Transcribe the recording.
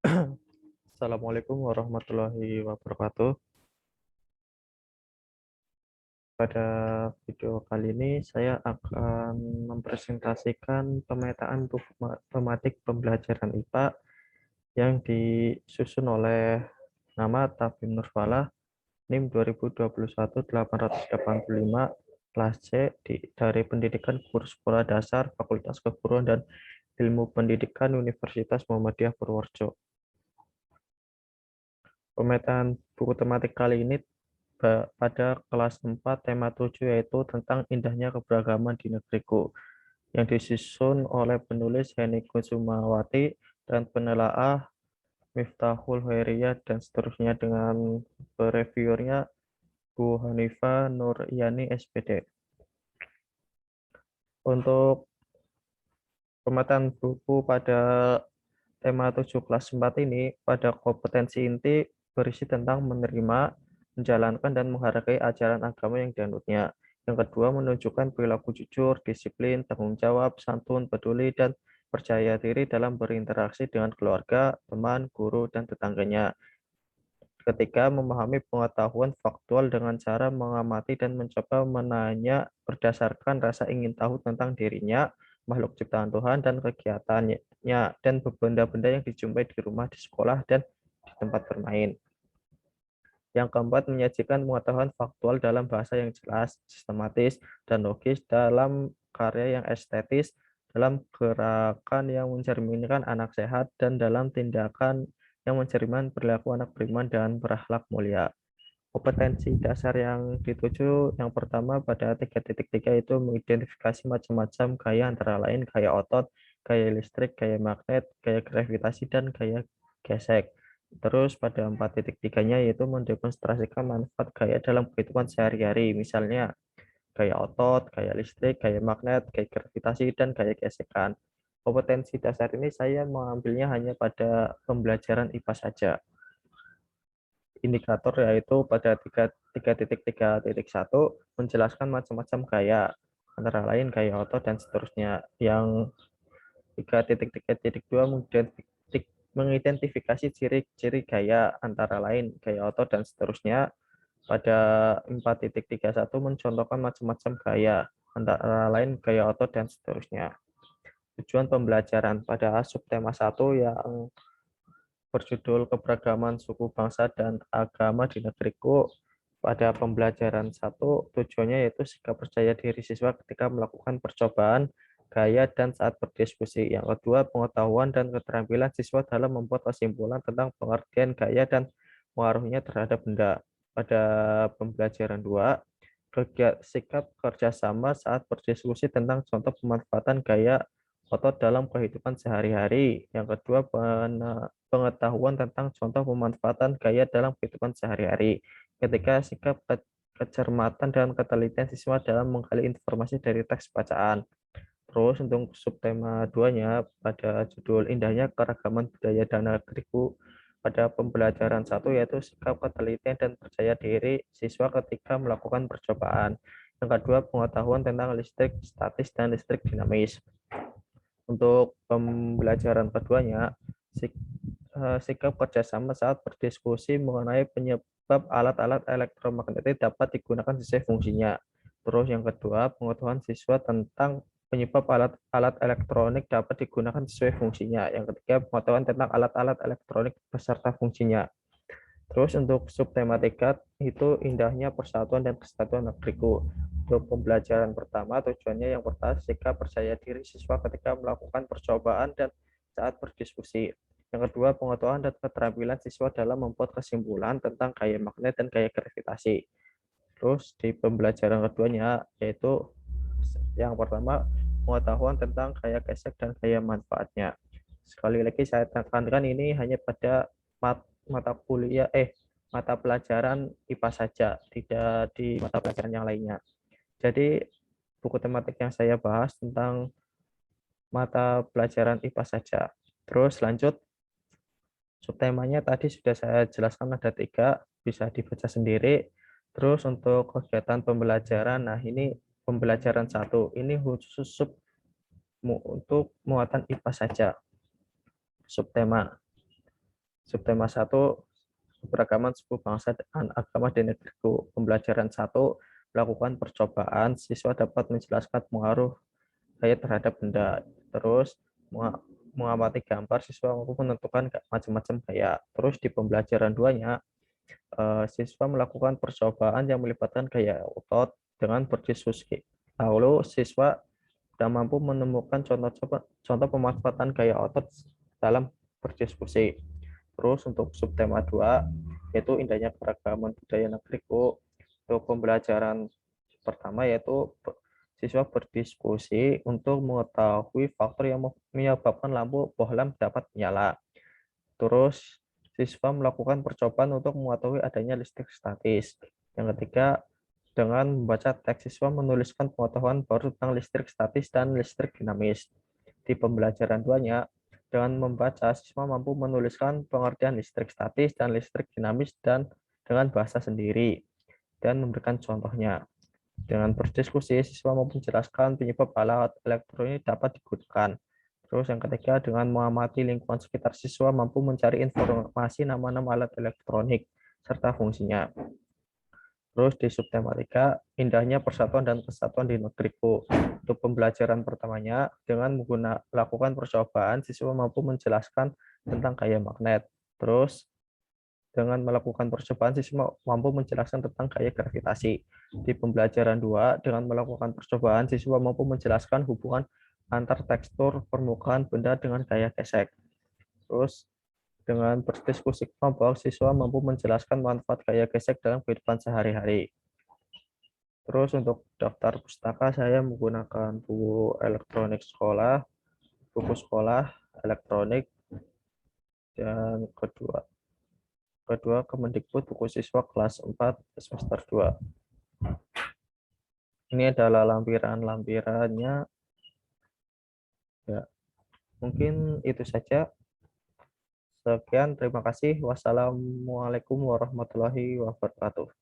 Assalamualaikum warahmatullahi wabarakatuh. Pada video kali ini saya akan mempresentasikan pemetaan tematik pembelajaran IPA yang disusun oleh nama Tabim Nurfalah, NIM 2021-885, kelas C dari Pendidikan Guru Sekolah Dasar Fakultas Keguruan dan Ilmu Pendidikan Universitas Muhammadiyah Purworejo. Pemetaan buku tematik kali ini pada kelas 4 tema 7 yaitu tentang indahnya keberagaman di negeriku yang disusun oleh penulis Heni Kusumawati dan penelaah Miftahul Hoiriyah dan seterusnya dengan reviewernya Bu Hanifah Nuryani SPD. Untuk pemetaan buku pada tema 7 kelas 4 ini pada kompetensi inti berisi tentang menerima, menjalankan, dan menghargai ajaran agama yang dianutnya. Yang kedua, menunjukkan perilaku jujur, disiplin, tanggung jawab, santun, peduli, dan percaya diri dalam berinteraksi dengan keluarga, teman, guru, dan tetangganya. Ketiga, memahami pengetahuan faktual dengan cara mengamati dan mencoba menanya berdasarkan rasa ingin tahu tentang dirinya, makhluk ciptaan Tuhan, dan kegiatannya, dan benda-benda yang dijumpai di rumah, di sekolah, dan di tempat bermain. Yang keempat, menyajikan pengetahuan faktual dalam bahasa yang jelas, sistematis, dan logis, dalam karya yang estetis, dalam gerakan yang mencerminkan anak sehat, dan dalam tindakan yang mencerminkan perilaku anak beriman dan berakhlak mulia. Kompetensi dasar yang dituju yang pertama pada 3.3 itu mengidentifikasi macam-macam gaya antara lain gaya otot, gaya listrik, gaya magnet, gaya gravitasi, dan gaya gesek. Terus pada 4.3-nya yaitu mendemonstrasikan manfaat gaya dalam kehidupan sehari-hari, misalnya gaya otot, gaya listrik, gaya magnet, gaya gravitasi, dan gaya gesekan. Kompetensi dasar ini saya mengambilnya hanya pada pembelajaran IPA saja. Indikator yaitu pada 3.3.1 menjelaskan macam-macam gaya, antara lain gaya otot dan seterusnya. Yang 3.3.2 mengidentifikasi ciri-ciri gaya, antara lain gaya otot dan seterusnya. Pada 4.31 mencontohkan macam-macam gaya, antara lain gaya otot dan seterusnya. Tujuan pembelajaran pada subtema 1 yang berjudul Keberagaman Suku Bangsa dan Agama di Negeriku. Pada pembelajaran 1 tujuannya yaitu sikap percaya diri siswa ketika melakukan percobaan, gaya, dan saat berdiskusi. Yang kedua, pengetahuan dan keterampilan siswa dalam membuat kesimpulan tentang pengertian gaya dan pengaruhnya terhadap benda. Pada pembelajaran 2, sikap kerjasama saat berdiskusi tentang contoh pemanfaatan gaya otot dalam kehidupan sehari-hari. Yang kedua, pengetahuan tentang contoh pemanfaatan gaya dalam kehidupan sehari-hari. Ketika sikap kecermatan dan ketelitian siswa dalam menggali informasi dari teks bacaan. Terus untuk subtema 2-nya pada judul Indahnya Keragaman Budaya dan Negeriku, pada pembelajaran 1 yaitu sikap ketelitian dan percaya diri siswa ketika melakukan percobaan. Yang kedua, pengetahuan tentang listrik statis dan listrik dinamis. Untuk pembelajaran keduanya, sikap kerjasama saat berdiskusi mengenai penyebab alat-alat elektromagnetik dapat digunakan sesuai fungsinya. Terus yang kedua, pengetahuan siswa tentang penyebab alat-alat elektronik dapat digunakan sesuai fungsinya. Yang ketiga, pengetahuan tentang alat-alat elektronik beserta fungsinya. Terus untuk subtematika itu indahnya persatuan dan kesatuan negeriku. Untuk pembelajaran pertama, tujuannya yang pertama sikap percaya diri siswa ketika melakukan percobaan dan saat berdiskusi. Yang kedua, pengetahuan dan keterampilan siswa dalam membuat kesimpulan tentang gaya magnet dan gaya gravitasi. Terus di pembelajaran keduanya, yaitu yang pertama, pengetahuan tentang gaya gesek dan gaya manfaatnya. Sekali lagi saya tekankan ini hanya pada mata pelajaran IPA saja, tidak di mata pelajaran yang lainnya. Jadi buku tematik yang saya bahas tentang mata pelajaran IPA saja. Terus lanjut, subtemanya tadi sudah saya jelaskan ada 3, bisa dibaca sendiri. Terus untuk kegiatan pembelajaran, nah ini pembelajaran 1, ini khusus untuk muatan IPA saja, subtema. Subtema 1, keberagaman suku bangsa dan agama di negeriku. Pembelajaran 1, melakukan percobaan, siswa dapat menjelaskan pengaruh gaya terhadap benda. Terus mengamati gambar, siswa mampu menentukan macam-macam gaya. Terus di pembelajaran 2-nya, siswa melakukan percobaan yang melibatkan gaya otot dengan berdiskusi. Lalu siswa sudah mampu menemukan contoh pemanfaatan gaya otot dalam berdiskusi. Terus untuk subtema 2, yaitu indahnya keragaman budaya negeriku. Untuk pembelajaran pertama yaitu siswa berdiskusi untuk mengetahui faktor yang menyebabkan lampu bohlam dapat menyala. Terus siswa melakukan percobaan untuk mengetahui adanya listrik statis. Yang ketiga, dengan membaca teks, siswa menuliskan pengetahuan baru tentang listrik statis dan listrik dinamis. Di pembelajaran 2-nya, dengan membaca, siswa mampu menuliskan pengertian listrik statis dan listrik dinamis dan dengan bahasa sendiri dan memberikan contohnya. Dengan berdiskusi, siswa mampu menjelaskan penyebab alat elektronik dapat digunakan. Terus yang ketiga, dengan mengamati lingkungan sekitar, siswa mampu mencari informasi nama-nama alat elektronik serta fungsinya. Terus di subtema 3, indahnya persatuan dan kesatuan di negeriku. Untuk pembelajaran pertamanya, dengan melakukan percobaan, siswa mampu menjelaskan tentang gaya magnet. Terus dengan melakukan percobaan, siswa mampu menjelaskan tentang gaya gravitasi. Di pembelajaran 2, dengan melakukan percobaan, siswa mampu menjelaskan hubungan antar tekstur permukaan benda dengan gaya gesek. Terus dengan berdiskusi kelompok, siswa mampu menjelaskan manfaat gaya gesek dalam kehidupan sehari-hari. Terus untuk daftar pustaka, saya menggunakan buku elektronik sekolah, buku sekolah elektronik, dan kedua Kemendikbud buku siswa kelas 4 semester 2. Ini adalah lampiran-lampirannya. Ya, mungkin itu saja. Sekian, terima kasih. Wassalamualaikum warahmatullahi wabarakatuh.